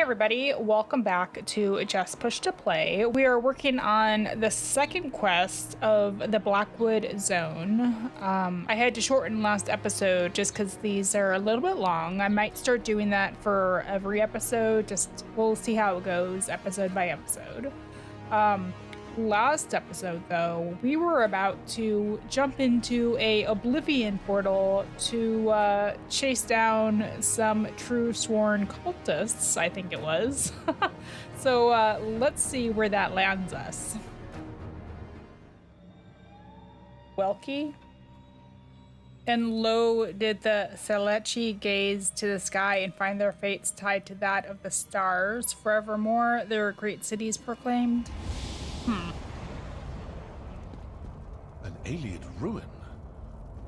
everybody, welcome back to Just Push to Play. We are working on the second quest of the Blackwood zone. I had to shorten last episode just because these are a little bit long. I might start doing that for every episode, we'll see how it goes episode by episode. Last episode though, we were about to jump into a Oblivion portal to chase down some true sworn cultists, I think it was. So let's see where that lands us. Welky? And lo did the Selechi gaze to the sky and find their fates tied to that of the stars. Forevermore, their great cities proclaimed. An alien ruin?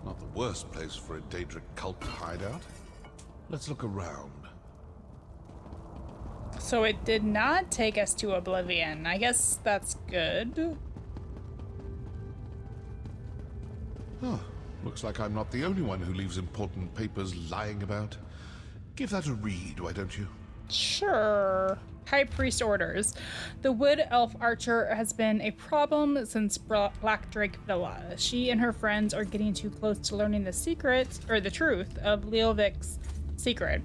Not the worst place for a Daedric cult to hide out. Let's look around. So it did not take us to Oblivion. I guess that's good. Huh. Looks like I'm not the only one who leaves important papers lying about. Give that a read, why don't you? Sure. High Priest orders. The Wood Elf Archer has been a problem since Black Drake Villa. She and her friends are getting too close to learning the secret, or the truth, of Leyawiin's secret,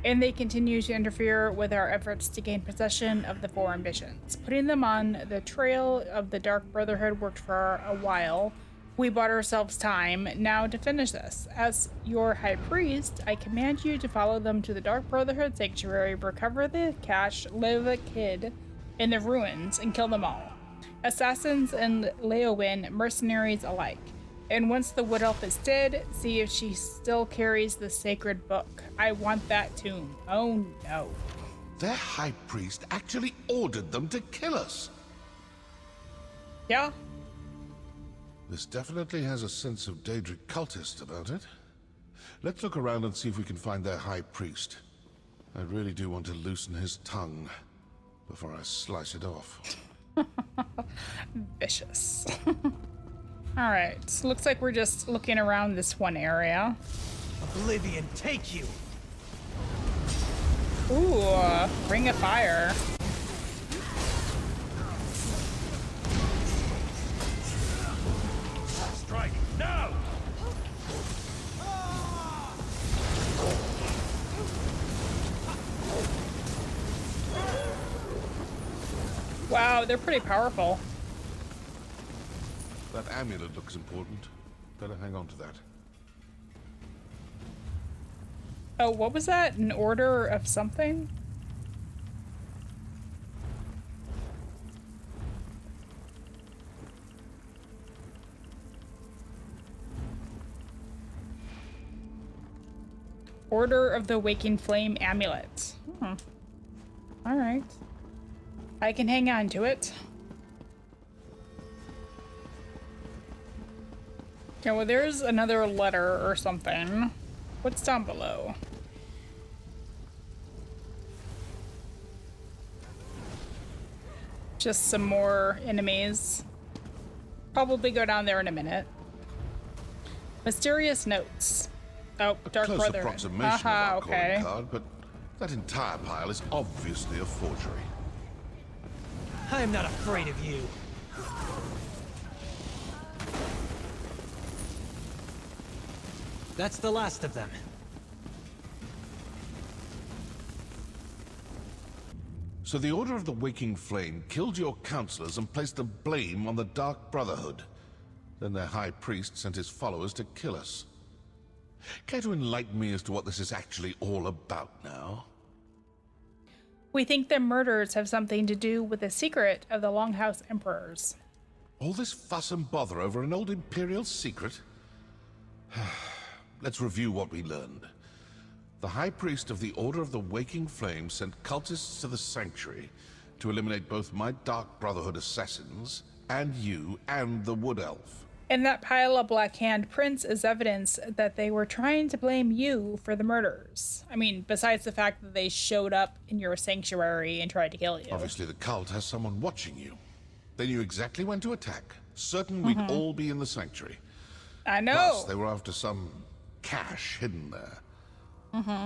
and they continue to interfere with our efforts to gain possession of the Four Ambitions. Putting them on the trail of the Dark Brotherhood worked for a while. We bought ourselves time now to finish this. As your high priest, I command you to follow them to the Dark Brotherhood sanctuary, recover the cache, live a kid in the ruins, and kill them all. Assassins and Leyawiin, mercenaries alike. And once the Wood Elf is dead, see if she still carries the sacred book. I want that tomb. Oh no. Their high priest actually ordered them to kill us. Yeah. This definitely has a sense of Daedric cultist about it. Let's look around and see if we can find their high priest. I really do want to loosen his tongue before I slice it off. Vicious. Alright, so looks like we're just looking around this one area. Oblivion, take you! Ooh, Ring of Fire. Strike, now! Wow, they're pretty powerful. That amulet looks important. Better hang on to that. Oh, what was that? An order of something? Order of the Waking Flame Amulet. Alright. I can hang on to it. Yeah, well, there's another letter or something. What's down below? Just some more enemies. Probably go down there in a minute. Mysterious notes. Oh, Dark Close Brotherhood. approximation of our okay. calling card, but that entire pile is obviously a forgery. I am not afraid of you. That's the last of them. So the Order of the Waking Flame killed your counselors and placed the blame on the Dark Brotherhood. Then their high priest sent his followers to kill us. Care to enlighten me as to what this is actually all about now? We think the murders have something to do with the secret of the Longhouse Emperors. All this fuss and bother over an old Imperial secret? Let's review what we learned. The High Priest of the Order of the Waking Flame sent cultists to the Sanctuary to eliminate both my Dark Brotherhood assassins, and you, and the Wood Elf. And that pile of black hand prints is evidence that they were trying to blame you for the murders. I mean, besides the fact that they showed up in your sanctuary and tried to kill you. Obviously the cult has someone watching you. They knew exactly when to attack, certain we'd all be in the Sanctuary. I know. Plus, they were after some cache hidden there.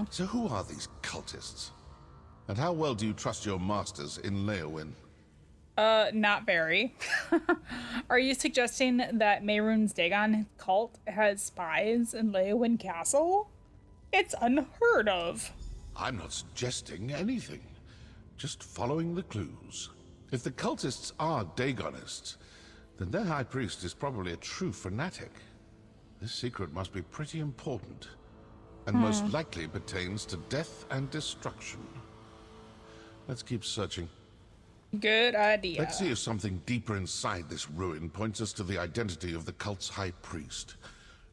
So who are these cultists? And how well do you trust your masters in Leyawiin? Not very. Are you suggesting that Mehrunes Dagon cult has spies in Leyawiin Castle? It's unheard of. I'm not suggesting anything. Just following the clues. If the cultists are Dagonists, then their high priest is probably a true fanatic. This secret must be pretty important, and most likely pertains to death and destruction. Let's keep searching. Good idea. Let's see if something deeper inside this ruin points us to the identity of the cult's high priest.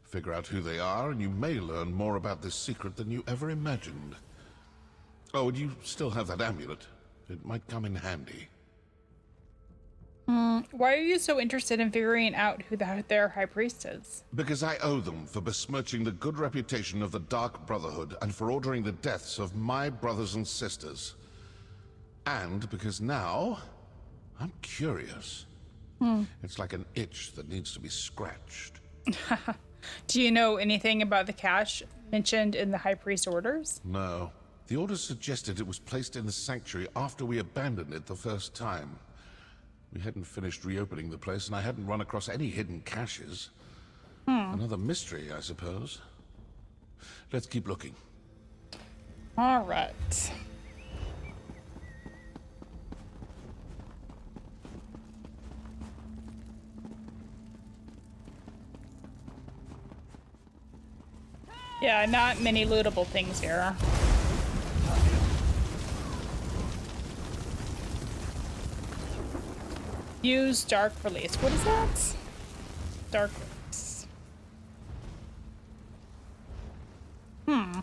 Figure out who they are, and you may learn more about this secret than you ever imagined. Oh, and you still have that amulet. It might come in handy. Why are you so interested in figuring out who their high priest is? Because I owe them for besmirching the good reputation of the Dark Brotherhood and for ordering the deaths of my brothers and sisters. And because now, I'm curious. It's like an itch that needs to be scratched. Do you know anything about the cache mentioned in the high priest orders? No. The orders suggested it was placed in the sanctuary after we abandoned it the first time. We hadn't finished reopening the place, and I hadn't run across any hidden caches. Another mystery, I suppose. Let's keep looking. All right. Yeah, not many lootable things here. Use Dark Release. What is that? Dark Release. I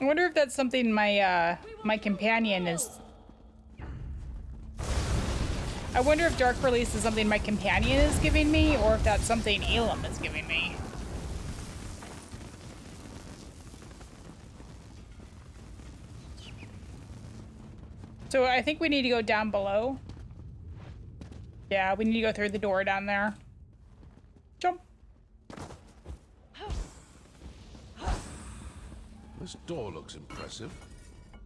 wonder if that's something my my companion is. I wonder if Dark Release is something my companion is giving me, or if that's something Elam is giving me. So I think we need to go down below. Yeah, we need to go through the door down there. Jump. This door looks impressive.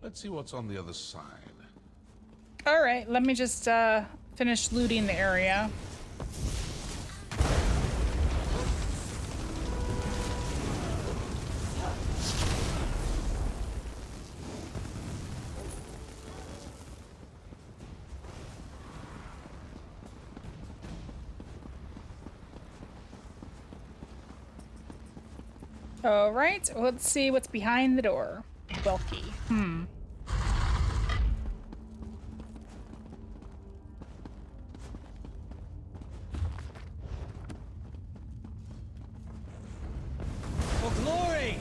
Let's see what's on the other side. All right, let me just finish looting the area. All right, let's see what's behind the door. Bulky. For glory!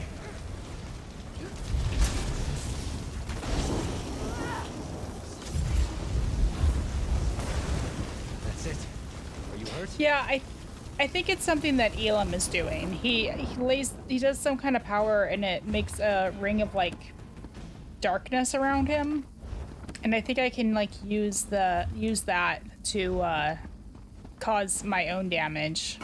That's it. Are you hurt? Yeah, I think it's something that Elam is doing. He does some kind of power, and it makes a ring of like darkness around him. And I think I can like use that to cause my own damage.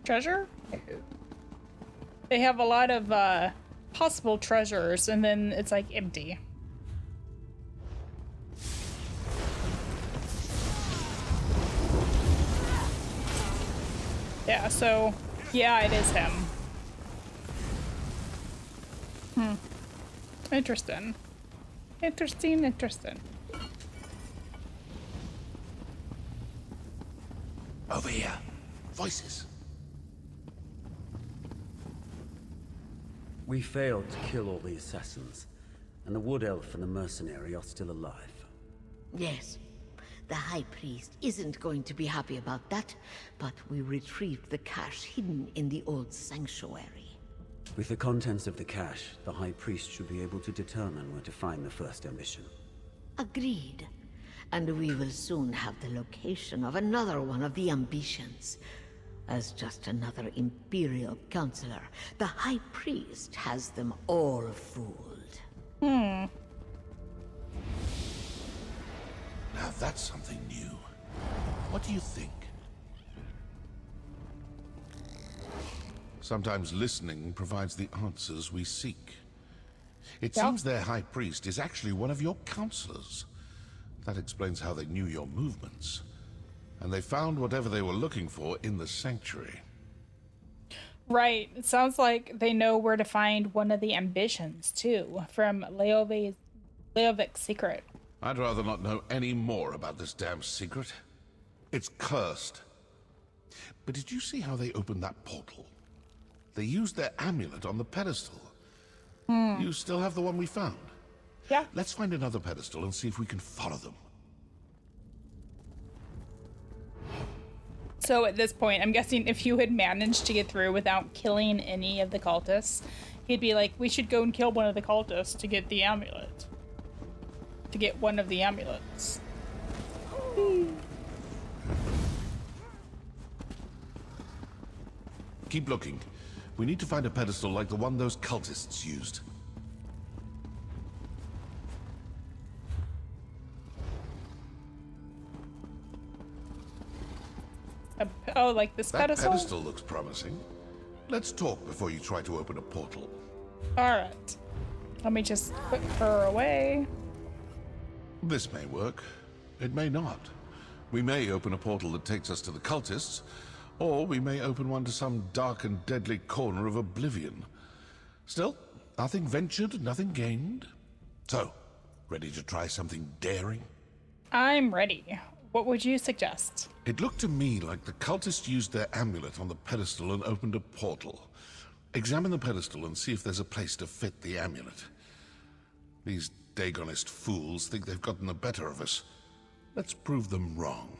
Treasure? They have a lot of possible treasures, and then it's like empty. Yeah, so yeah, it is him. Interesting. Interesting. Over here. Voices. We failed to kill all the assassins, and the Wood Elf and the mercenary are still alive. Yes. The High Priest isn't going to be happy about that, but we retrieved the cache hidden in the old sanctuary. With the contents of the cache, the High Priest should be able to determine where to find the first ambition. Agreed. And we will soon have the location of another one of the ambitions. As just another Imperial Counselor, the High Priest has them all fooled. Now that's something new. What do you think? Sometimes listening provides the answers we seek. It seems their High Priest is actually one of your counselors. That explains how they knew your movements. And they found whatever they were looking for in the sanctuary. Right. It sounds like they know where to find one of the ambitions, too, from Leyawiin's secret. I'd rather not know any more about this damn secret. It's cursed. But did you see how they opened that portal? They used their amulet on the pedestal. You still have the one we found? Yeah. Let's find another pedestal and see if we can follow them. So at this point, I'm guessing if you had managed to get through without killing any of the cultists, he'd be like, we should go and kill one of the cultists to get the amulet. To get one of the amulets. Keep looking. We need to find a pedestal like the one those cultists used. Oh, like this That pedestal? pedestal looks promising. Let's talk before you try to open a portal. Alright. Let me just put her away. This may work. It may not. We may open a portal that takes us to the cultists, or we may open one to some dark and deadly corner of Oblivion. Still, nothing ventured, nothing gained. So, ready to try something daring? I'm ready. What would you suggest? It looked to me like the cultists used their amulet on the pedestal and opened a portal. Examine the pedestal and see if there's a place to fit the amulet. These Dagonist fools think they've gotten the better of us. Let's prove them wrong.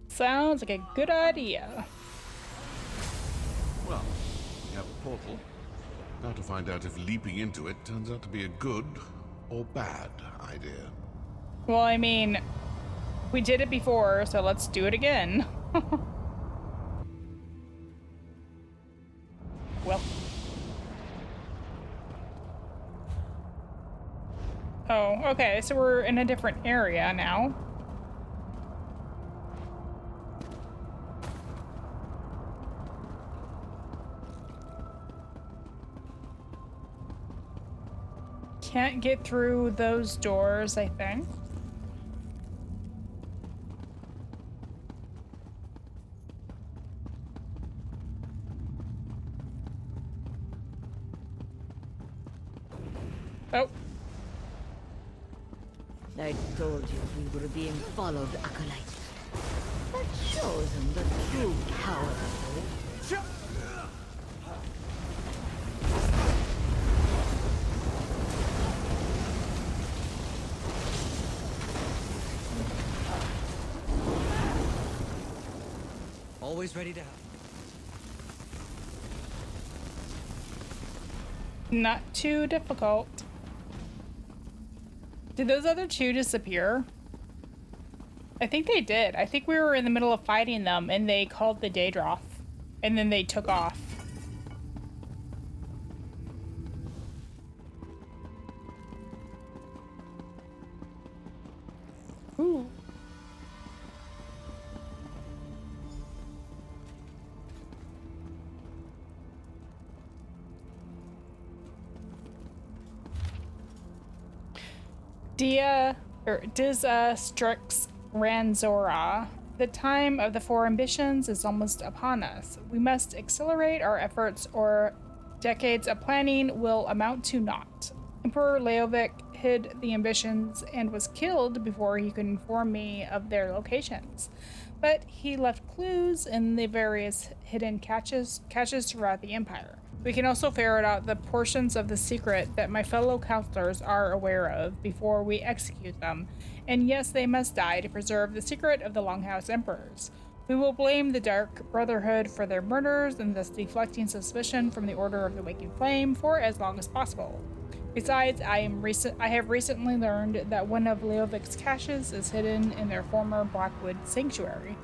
Sounds like a good idea. Well, we have a portal. Now to find out if leaping into it turns out to be a good or bad idea. Well, I mean, we did it before, so let's do it again. Well. Oh, okay, so we're in a different area now. Can't get through those doors, I think. Oh. I told you we were being followed, Acolyte. That shows him the true power of hope. Always ready to help. Not too difficult. Did those other two disappear? I think they did. I think we were in the middle of fighting them and they called the Daedroth. And then they took off. Ooh. Strix Ranzora. The time of the four ambitions is almost upon us. We must accelerate our efforts or decades of planning will amount to naught. Emperor Leyawiin hid the ambitions and was killed before he could inform me of their locations. But he left clues in the various hidden caches throughout the Empire. We can also ferret out the portions of the secret that my fellow counselors are aware of before we execute them. And yes, they must die to preserve the secret of the Longhouse Emperors. We will blame the Dark Brotherhood for their murders and thus deflecting suspicion from the Order of the Waking Flame for as long as possible. Besides, I have recently learned that one of Leovik's caches is hidden in their former Blackwood sanctuary.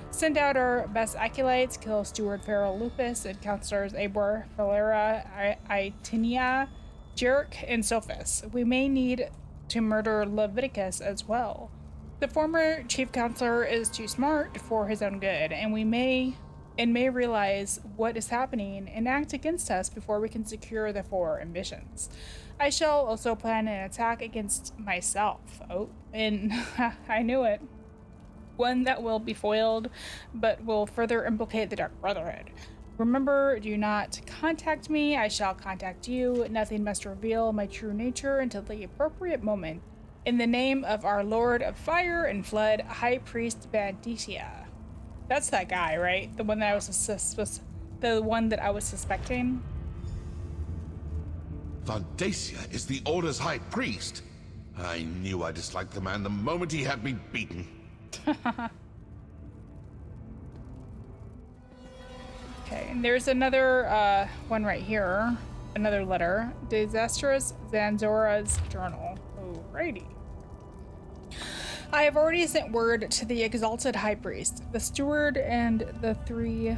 Send out our best acolytes, kill Steward Farrell Lupus and counselors Abor, Valera, Itinia, Jerick, and Sophis. We may need to murder Leviticus as well. The former chief counselor is too smart for his own good, and may realize what is happening and act against us before we can secure the 4 ambitions. I shall also plan an attack against myself. Oh, and I knew it. One that will be foiled, but will further implicate the Dark Brotherhood. Remember, do not contact me. I shall contact you. Nothing must reveal my true nature until the appropriate moment. In the name of our Lord of Fire and Flood, High Priest Banditia. That's that guy, right? The one that I was suspecting. Vandacia is the Order's High Priest. I knew I disliked the man the moment he had me beaten. Okay, and there's another one right here. Another letter. Disastrous Zanzora's Journal. Alrighty. I have already sent word to the exalted high priest. The steward and the 3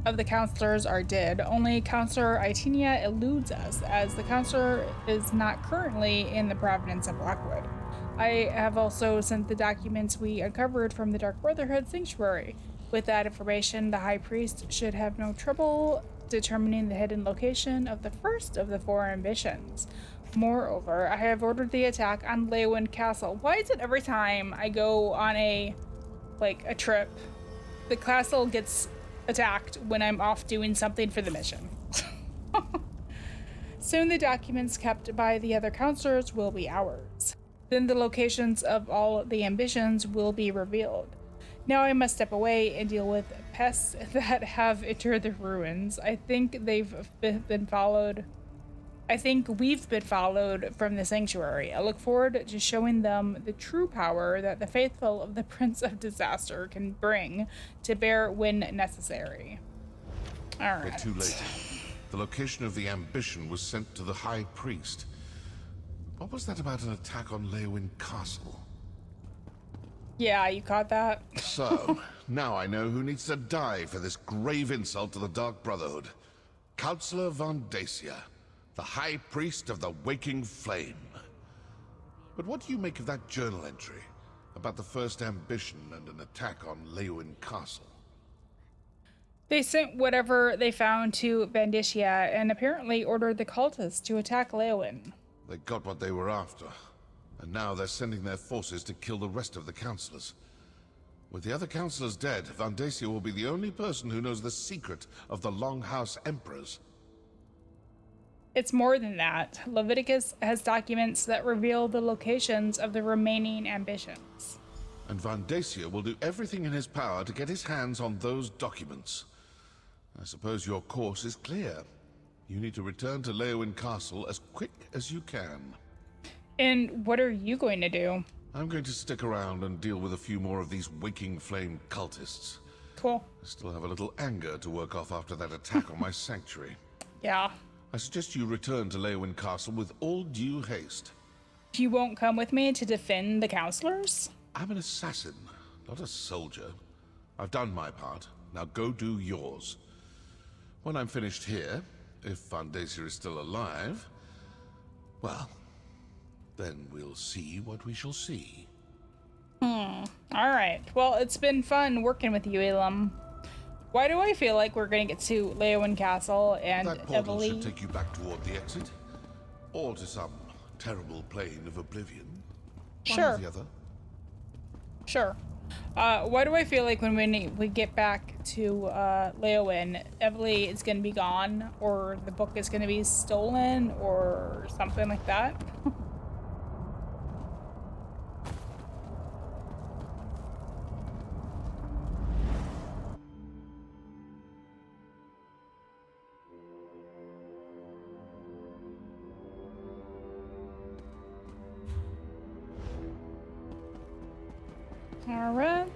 of the counselors are dead. Only Counselor Itinia eludes us, as the counselor is not currently in the province of Blackwood. I have also sent the documents we uncovered from the Dark Brotherhood sanctuary. With that information, the high priest should have no trouble determining the hidden location of the first of the 4 ambitions. Moreover, I have ordered the attack on Leyawiin Castle. Why is it every time I go on a trip, the castle gets attacked when I'm off doing something for the mission? Soon the documents kept by the other counselors will be ours. Then the locations of all the ambitions will be revealed. Now I must step away and deal with pests that have entered the ruins. I think we've been followed from the sanctuary. I look forward to showing them the true power that the faithful of the Prince of Disaster can bring to bear when necessary. All right. But too late. The location of the ambition was sent to the High Priest. What was that about an attack on Leyawiin Castle? Yeah, you caught that? So, now I know who needs to die for this grave insult to the Dark Brotherhood. Counselor Vandacia, the High Priest of the Waking Flame. But what do you make of that journal entry about the first ambition and an attack on Leyawiin Castle? They sent whatever they found to Banditia and apparently ordered the cultists to attack Leyawiin. They got what they were after, and now they're sending their forces to kill the rest of the counselors. With the other counselors dead, Vandacia will be the only person who knows the secret of the Longhouse Emperors. It's more than that. Leviticus has documents that reveal the locations of the remaining ambitions. And Vandacia will do everything in his power to get his hands on those documents. I suppose your course is clear. You need to return to Leyawiin Castle as quick as you can. And what are you going to do? I'm going to stick around and deal with a few more of these Waking Flame cultists. Cool. I still have a little anger to work off after that attack on my sanctuary. Yeah. I suggest you return to Leyawiin Castle with all due haste. You won't come with me to defend the counselors? I'm an assassin, not a soldier. I've done my part. Now go do yours. When I'm finished here, if Vandacia is still alive, well, then we'll see what we shall see. All right. Well, it's been fun working with you, Elam. Why do I feel like we're going to get to Leyawiin Castle and That portal Emily? should take you back toward the exit, or to some terrible plane of Oblivion. One Sure. or the other. Sure. Why do I feel like when we get back to Leyawiin, Emily is going to be gone, or the book is going to be stolen, or something like that? All right.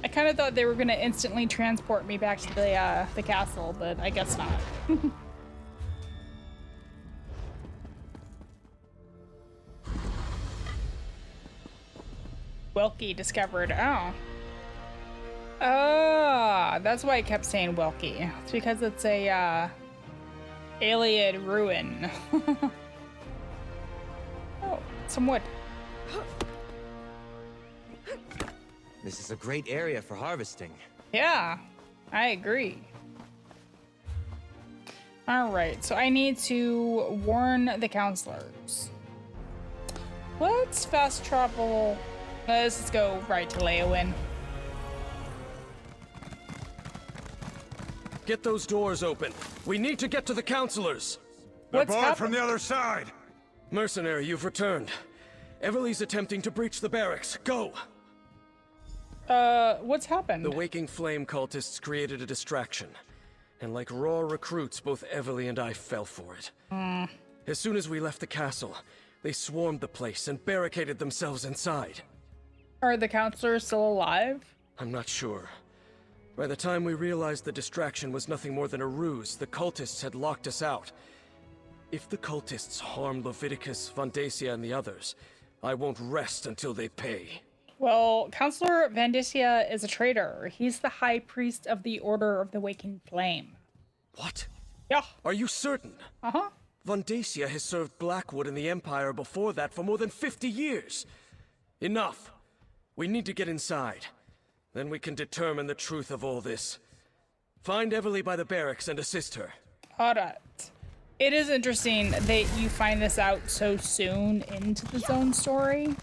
I kind of thought they were gonna instantly transport me back to the castle, but I guess not. Welky discovered. Oh. Ah, that's why I kept saying Welky. It's because it's a alien ruin. Oh, some wood. This is a great area for harvesting. Yeah, I agree. All right, so I need to warn the counselors. Let's fast travel. Let's just go right to Leyawiin. Get those doors open. We need to get to the counselors. What's They're barred from happening? the other side. Mercenary, you've returned. Everly's attempting to breach the barracks. Go! What's happened? The Waking Flame cultists created a distraction. And like raw recruits, both Everly and I fell for it. As soon as we left the castle, they swarmed the place and barricaded themselves inside. Are the counselors still alive? I'm not sure. By the time we realized the distraction was nothing more than a ruse, the cultists had locked us out. If the cultists harm Leviticus, Vandacia, and the others, I won't rest until they pay. Well, Counselor Vandacia is a traitor. He's the High Priest of the Order of the Waking Flame. What? Yeah. Are you certain? Uh-huh. Vandacia has served Blackwood and the Empire before that for more than 50 years. Enough. We need to get inside. Then we can determine the truth of all this. Find Everly by the barracks and assist her. Alright. It is interesting that you find this out so soon into the zone story.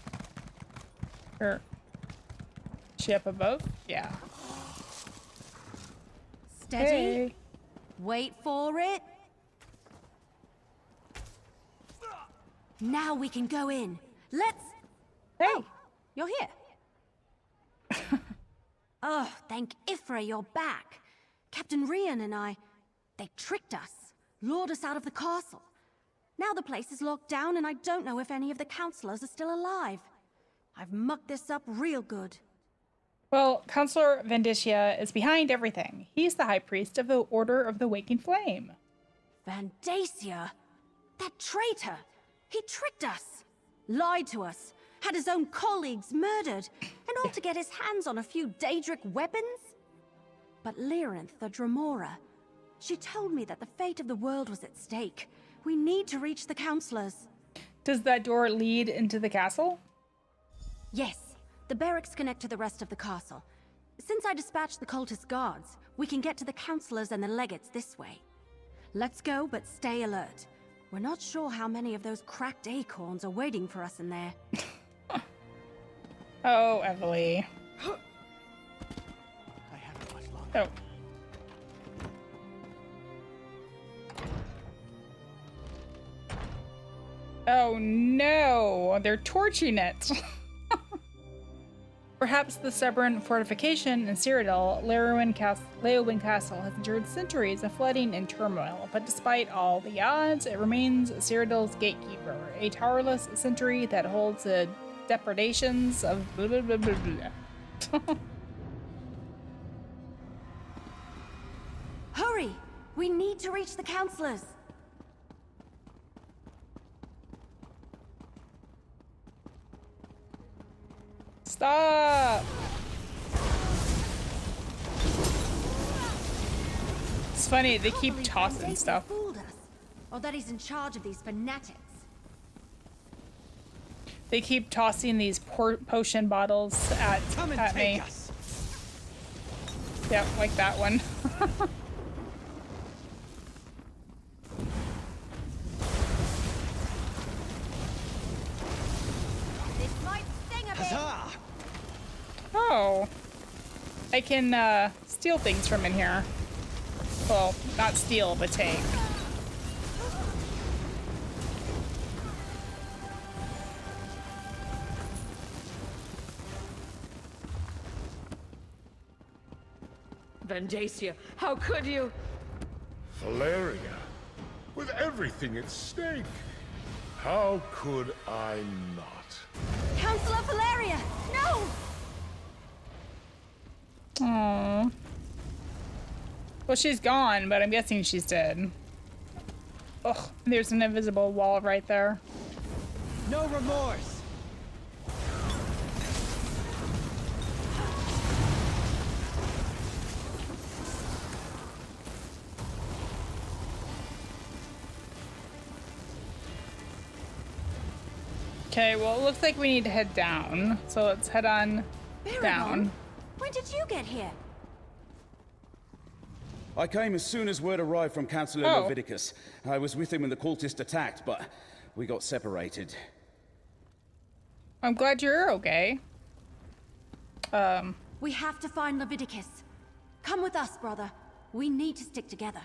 Or... She up above? Yeah. Steady. Hey. Wait for it. Now we can go in. Let's... Hey. Oh, you're here. Oh, thank Ifra you're back. Captain Rian and I, they tricked us, lured us out of the castle. Now the place is locked down and I don't know if any of the counselors are still alive. I've mucked this up real good. Well, Counselor Vandacia is behind everything. He's the High Priest of the Order of the Waking Flame. Vandacia? That traitor! He tricked us, lied to us, had his own colleagues murdered, and all to get his hands on a few Daedric weapons? But Lyrinth, the Dremora, she told me that the fate of the world was at stake. We need to reach the counselors. Does that door lead into the castle? Yes, the barracks connect to the rest of the castle. Since I dispatched the cultist guards, we can get to the counselors and the legates this way. Let's go, but stay alert. We're not sure how many of those cracked acorns are waiting for us in there. Oh, Everly. I haven't much longer. Oh no, they're torching it. Perhaps the stubborn fortification in Cyrodiil, Leyawiin Castle has endured centuries of flooding and turmoil, but despite all the odds, it remains Cyrodiil's gatekeeper, a towerless sentry that holds the depredations of blah blah blah blah blah. Hurry! We need to reach the counselors! Stop! It's funny, they keep Probably tossing Vandacia stuff. fooled us, or that he's in charge of these fanatics. They keep tossing these potion bottles at me. us. Yep, like that one. This might sting a bit. Huzzah! Oh. I can steal things from in here. Well, not steal, but take. Vandacia, how could you? Valeria, with everything at stake, how could I not? Counselor Valeria! No! Well, she's gone, but I'm guessing she's dead. Ugh, there's an invisible wall right there. No remorse! Okay, well, it looks like we need to head down. So let's head on down. When did you get here? I came as soon as word arrived from Councillor Oh. Leviticus. I was with him when the cultists attacked, but we got separated. I'm glad you're okay. We have to find Leviticus. Come with us, brother. We need to stick together.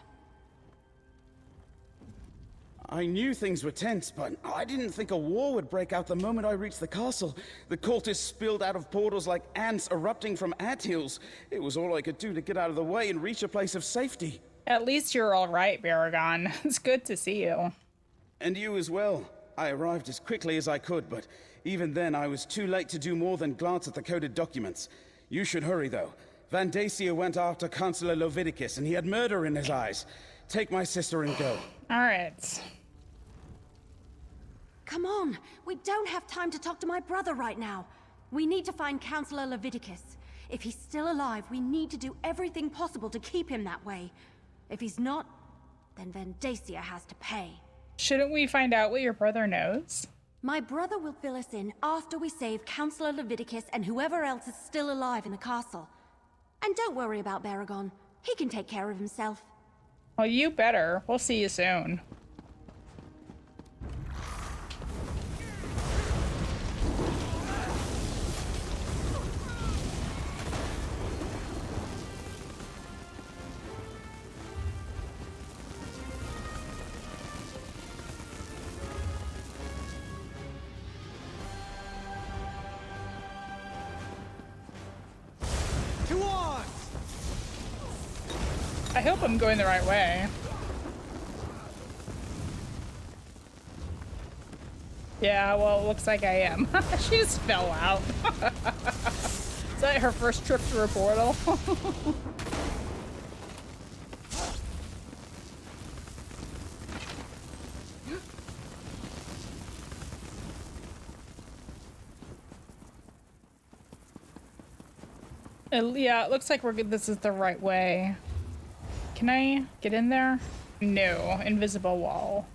I knew things were tense, but I didn't think a war would break out the moment I reached the castle. The cultists spilled out of portals like ants erupting from anthills. It was all I could do to get out of the way and reach a place of safety. At least you're all right, Baragon. It's good to see you. And you as well. I arrived as quickly as I could, but even then I was too late to do more than glance at the coded documents. You should hurry, though. Van Dacia went after Councillor Leviticus, and he had murder in his eyes. Take my sister and go. All right. Come on. We don't have time to talk to my brother right now. We need to find Councillor Leviticus. If he's still alive, we need to do everything possible to keep him that way. If he's not, then Van Dacia has to pay. Shouldn't we find out what your brother knows? My brother will fill us in after we save Councillor Leviticus and whoever else is still alive in the castle. And don't worry about Baragon. He can take care of himself. Well, you better. We'll see you soon. I hope I'm going the right way. Yeah, well, it looks like I am. She just fell out. Is that her first trip through a portal? Yeah, it looks like we're good. This is the right way. Can I get in there? No, invisible wall.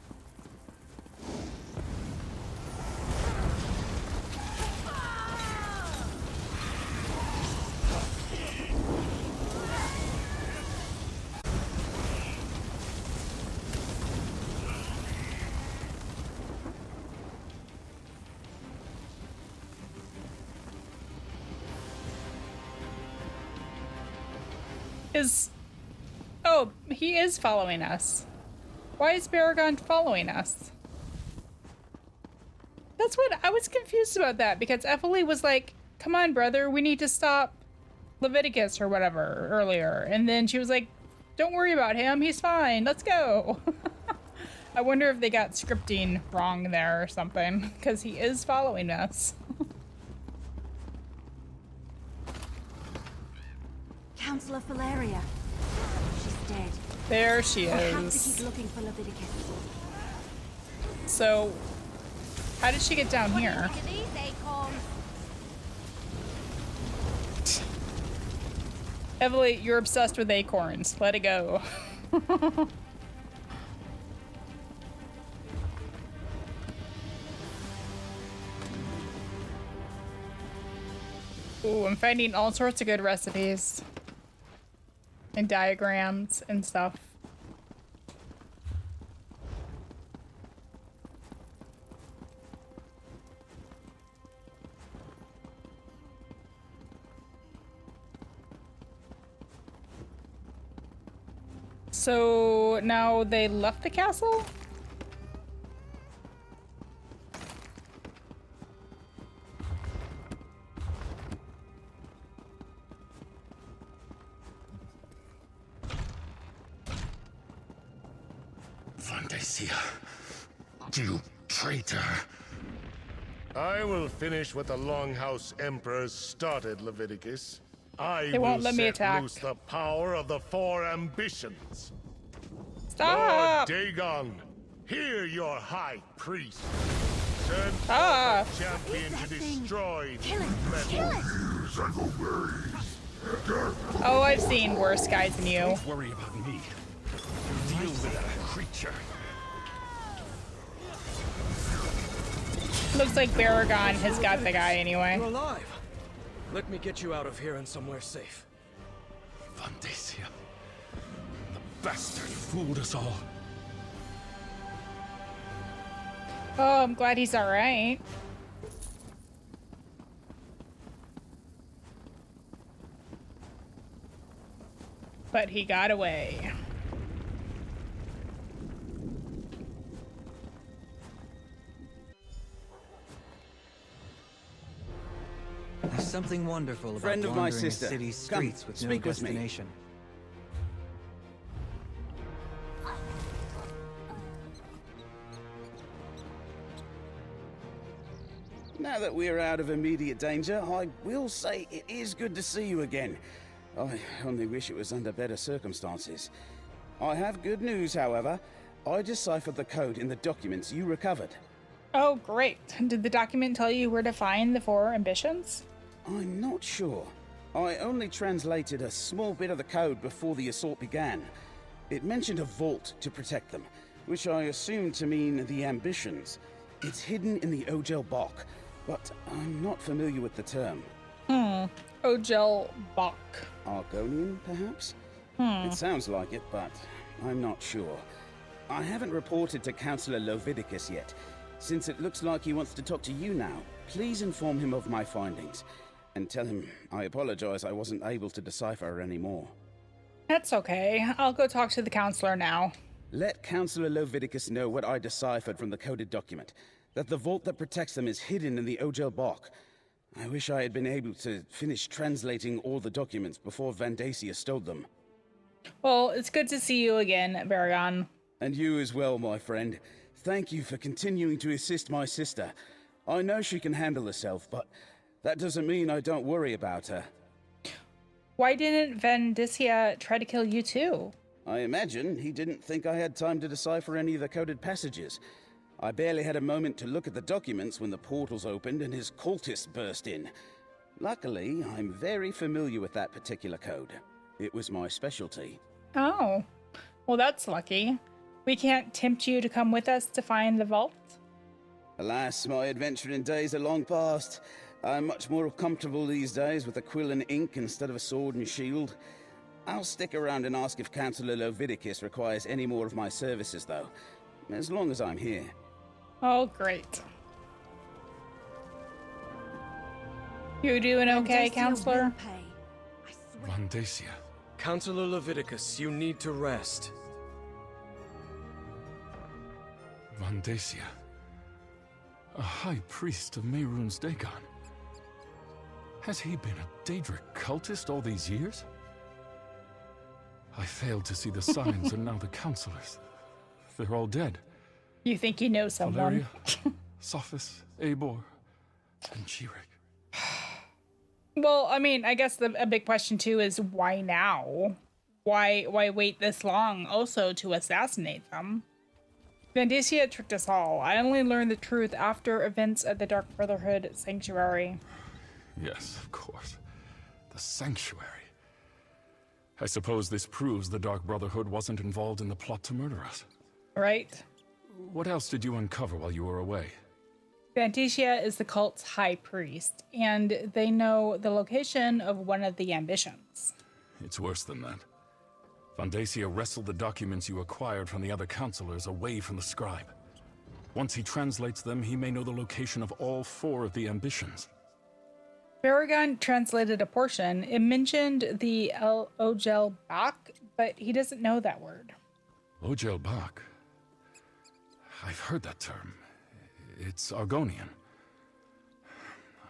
Oh, he is following us. Why is Baragon following us? That's what I was confused about that, because Ephilie was like, come on, brother, we need to stop Leviticus or whatever earlier. And then she was like, don't worry about him, he's fine, let's go. I wonder if they got scripting wrong there or something, because he is following us. Councillor Valeria. She's dead. There she We have to is. keep looking for Leviticus. So, how did she get down here? Ephilie, you're obsessed with acorns. Let it go. Ooh, I'm finding all sorts of good recipes. And diagrams and stuff. So now they left the castle? Van Dacia, you traitor. I will finish what the Longhouse Emperor started, Leviticus. I They won't will let me set attack. loose the power of the four ambitions. Stop! Lord Dagon, hear your high priest. Send Ah. forth a champion to destroy Kill it! these Kill metal. it! Oh, I've seen worse guys than you. Don't worry about me. Deal with that creature. Looks like Baragon has got the guy anyway. You're alive. Let me get you out of here and somewhere safe. Vandacia. The bastard fooled us all. Oh, I'm glad he's alright. But he got away. There's something wonderful about Friend of my wandering a sister. city's Come, streets with no speak with me. destination. Now that we're out of immediate danger, I will say it is good to see you again. I only wish it was under better circumstances. I have good news, however. I deciphered the code in the documents you recovered. Oh, great. Did the document tell you where to find the four ambitions? I'm not sure. I only translated a small bit of the code before the assault began. It mentioned a vault to protect them, which I assumed to mean the ambitions. It's hidden in the Ogel Bok, but I'm not familiar with the term. Ogel Bok. Argonian, perhaps? It sounds like it, but I'm not sure. I haven't reported to Councillor Leviticus yet. Since it looks like he wants to talk to you now, please inform him of my findings. And tell him I apologize I wasn't able to decipher her anymore. That's okay. I'll go talk to the counselor now. Let Councillor Leviticus know what I deciphered from the coded document. That the vault that protects them is hidden in the Ogel Bok. I wish I had been able to finish translating all the documents before Vandacia stole them. Well, it's good to see you again, Baragon. And you as well, my friend. Thank you for continuing to assist my sister. I know she can handle herself, but that doesn't mean I don't worry about her. Why didn't Vandacia try to kill you too? I imagine he didn't think I had time to decipher any of the coded passages. I barely had a moment to look at the documents when the portals opened and his cultists burst in. Luckily, I'm very familiar with that particular code. It was my specialty. Oh, well, that's lucky. We can't tempt you to come with us to find the vault? Alas, my adventuring days are long past. I'm much more comfortable these days with a quill and ink instead of a sword and shield. I'll stick around and ask if Councillor Leviticus requires any more of my services, though. As long as I'm here. Oh, great. You doing okay, Vandacia counselor? will pay. I swear. Vandacia. Councillor Leviticus, you need to rest. Vandacia. A high priest of Mehrunes Dagon. Has he been a Daedric cultist all these years? I failed to see the signs and now the counselors. They're all dead. You think you know someone? Valeria, Sophis, Eibor, and Chirek. Well, I mean, I guess a big question too is why now? Why wait this long also to assassinate them? Vandacia tricked us all. I only learned the truth after events at the Dark Brotherhood Sanctuary. Yes, of course. The Sanctuary. I suppose this proves the Dark Brotherhood wasn't involved in the plot to murder us. Right? What else did you uncover while you were away? Vandacia is the cult's high priest, and they know the location of one of the ambitions. It's worse than that. Vandacia wrestled the documents you acquired from the other counselors away from the scribe. Once he translates them, he may know the location of all four of the ambitions. Baragon translated a portion. It mentioned the Ogel Bok, but he doesn't know that word. Ogel Bak. I've heard that term. It's Argonian.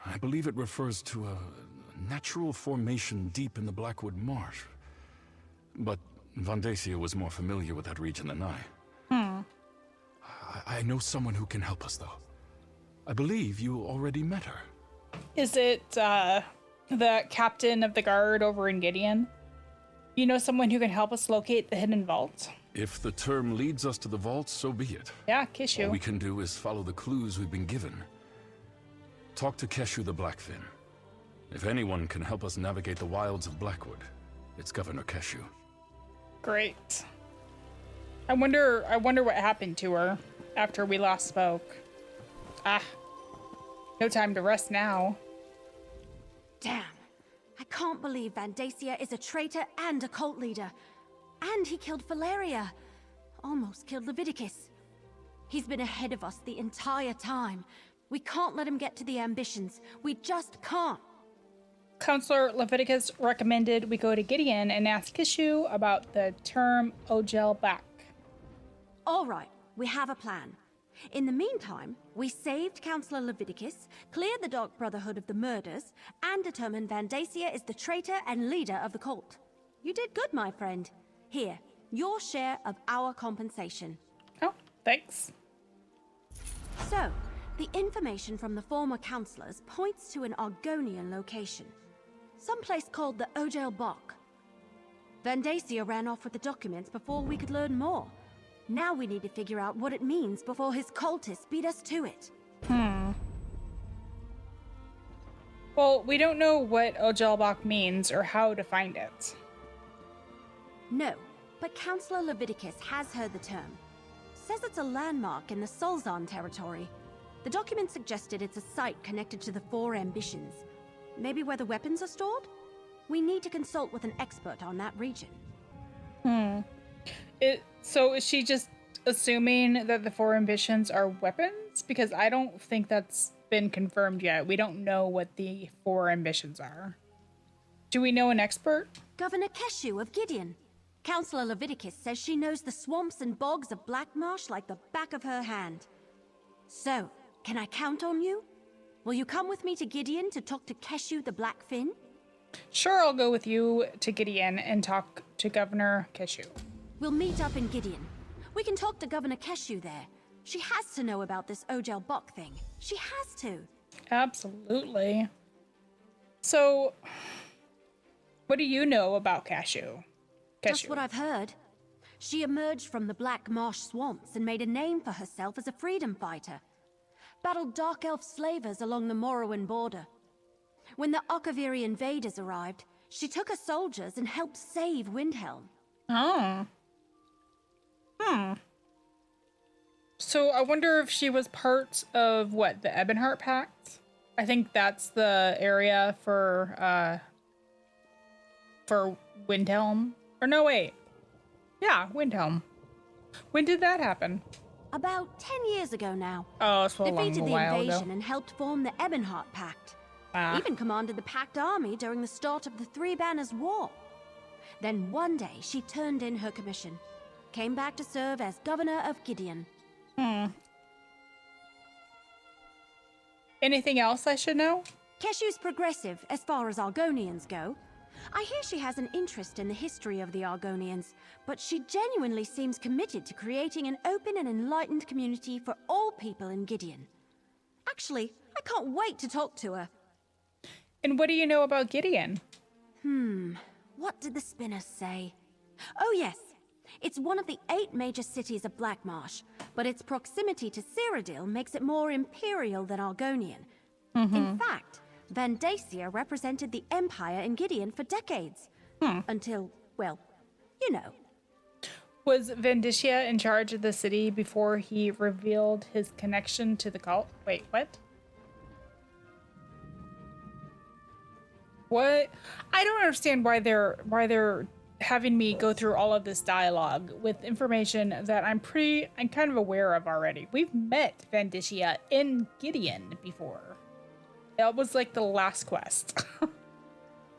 I believe it refers to a natural formation deep in the Blackwood marsh. But Vandacia was more familiar with that region than I. I know someone who can help us, though. I believe you already met her. Is it the captain of the guard over in Gideon. You know someone who can help us locate the hidden vault? If the term leads us to the vault, so be it. Yeah, Kishu. All we can do is follow the clues we've been given. Talk to Keshu the Blackfin. If anyone can help us navigate the wilds of Blackwood, it's Governor Keshu. Great. I wonder what happened to her after we last spoke. No time to rest now. Damn. I can't believe Vandacia is a traitor and a cult leader. And he killed Valeria. Almost killed Leviticus. He's been ahead of us the entire time. We can't let him get to the ambitions. We just can't. Counselor Leviticus recommended we go to Gideon and ask Kishu about the term Ogel back. All right, we have a plan. In the meantime, we saved Counselor Leviticus, cleared the Dark Brotherhood of the murders, and determined Vandacia is the traitor and leader of the cult. You did good, my friend. Here, your share of our compensation. Oh, thanks. So, the information from the former counselors points to an Argonian location. Someplace called the Ogel Bok. Vandacia ran off with the documents before we could learn more. Now we need to figure out what it means before his cultists beat us to it. Well, we don't know what Ojelbach means or how to find it. No, but Counselor Leviticus has heard the term. Says it's a landmark in the Solzan territory. The document suggested it's a site connected to the four ambitions. Maybe where the weapons are stored? We need to consult with an expert on that region. So is she just assuming that the four ambitions are weapons? Because I don't think that's been confirmed yet. We don't know what the four ambitions are. Do we know an expert? Governor Keshu of Gideon. Counselor Leviticus says she knows the swamps and bogs of Blackmarsh like the back of her hand. So, can I count on you? Will you come with me to Gideon to talk to Keshu the Blackfin? Sure, I'll go with you to Gideon and talk to Governor Keshu. We'll meet up in Gideon. We can talk to Governor Keshu there. She has to know about this Ogel Bok thing. She has to. Absolutely. So, what do you know about Keshu? Just what I've heard. She emerged from the Black Marsh swamps and made a name for herself as a freedom fighter. Battled Dark Elf slavers along the Morrowind border. When the Okaviri invaders arrived, she took her soldiers and helped save Windhelm. Oh. So I wonder if she was part of what, the Ebonheart Pact? I think that's the area for Windhelm. Or no, wait. Yeah, Windhelm. When did that happen? About 10 years ago now. Oh, it's a Defeated the while invasion ago. and helped form the Ebonheart Pact. Even commanded the Pact army during the start of the Three Banners War. Then one day she turned in her commission. Came back to serve as governor of Gideon. Anything else I should know? Keshu's progressive as far as Argonians go. I hear she has an interest in the history of the Argonians, but she genuinely seems committed to creating an open and enlightened community for all people in Gideon. Actually, I can't wait to talk to her. And what do you know about Gideon? What did the spinners say? Oh yes, it's one of the 8 major cities of Blackmarsh, but its proximity to Cyrodiil makes it more imperial than Argonian. In fact, Vandacia represented the Empire in Gideon for decades. Until, well, you know. Was Vandacia in charge of the city before he revealed his connection to the cult? Wait, what? What? I don't understand why they're having me go through all of this dialogue with information that I'm kind of aware of already. We've met Vandacia in Gideon before. That was like the last quest.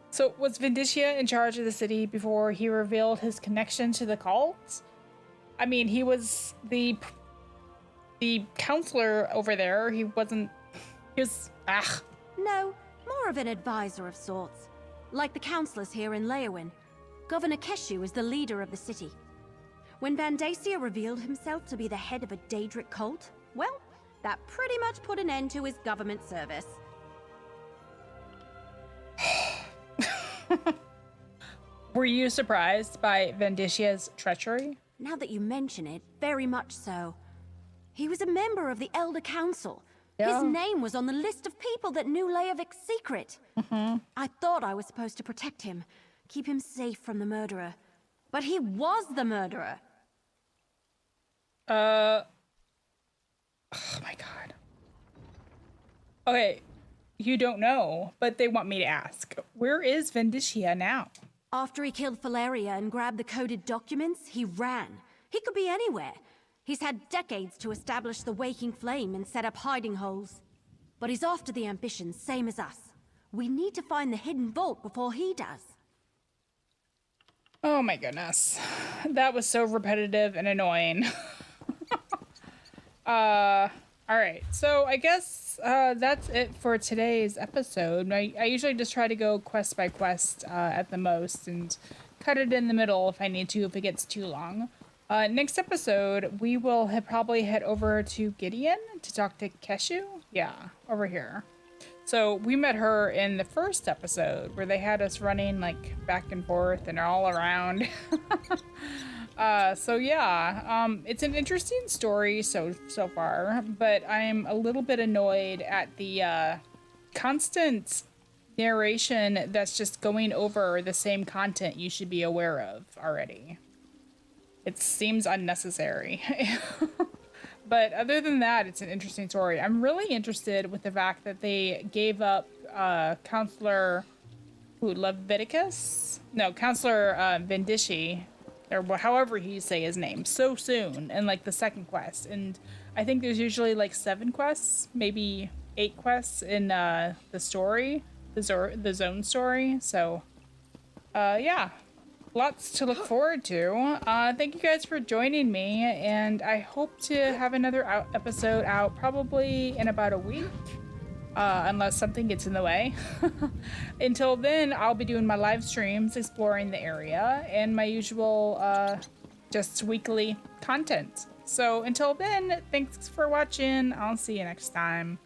So was Vandacia in charge of the city before he revealed his connection to the cult? I mean, he was the counselor over there. He was No, more of an advisor of sorts. Like the counselors here in Leyawiin. Governor Keshu is the leader of the city. When Vandacia revealed himself to be the head of a Daedric cult, well, that pretty much put an end to his government service. Were you surprised by Vandicia's treachery? Now that you mention it, very much so. He was a member of the Elder Council. Yeah. His name was on the list of people that knew Leyawiin's secret. I thought I was supposed to protect him, keep him safe from the murderer. But he was the murderer. Oh my god. Okay, you don't know, but they want me to ask. Where is Vandicia now? After he killed Valeria and grabbed the coded documents, he ran. He could be anywhere. He's had decades to establish the Waking Flame and set up hiding holes. But he's after the ambitions, same as us. We need to find the hidden vault before he does. Oh my goodness. That was so repetitive and annoying. Alright, so I guess that's it for today's episode. I usually just try to go quest by quest at the most and cut it in the middle if I need to, if it gets too long. Next episode, we will probably head over to Gideon to talk to Keshu. Yeah, over here. So we met her in the first episode where they had us running like back and forth and all around. So yeah, it's an interesting story so far, but I'm a little bit annoyed at the constant narration that's just going over the same content you should be aware of already. It seems unnecessary. But other than that, it's an interesting story. I'm really interested with the fact that they gave up Counselor Leviticus? No, Counselor Vendici, or however you say his name, so soon in like the second quest. And I think there's usually like 7 quests, maybe 8 quests in the story, the zone story. So yeah. Lots to look forward to. Thank you guys for joining me, and I hope to have another episode out probably in about a week, unless something gets in the way. Until then, I'll be doing my live streams, exploring the area, and my usual just weekly content. So until then, thanks for watching. I'll see you next time.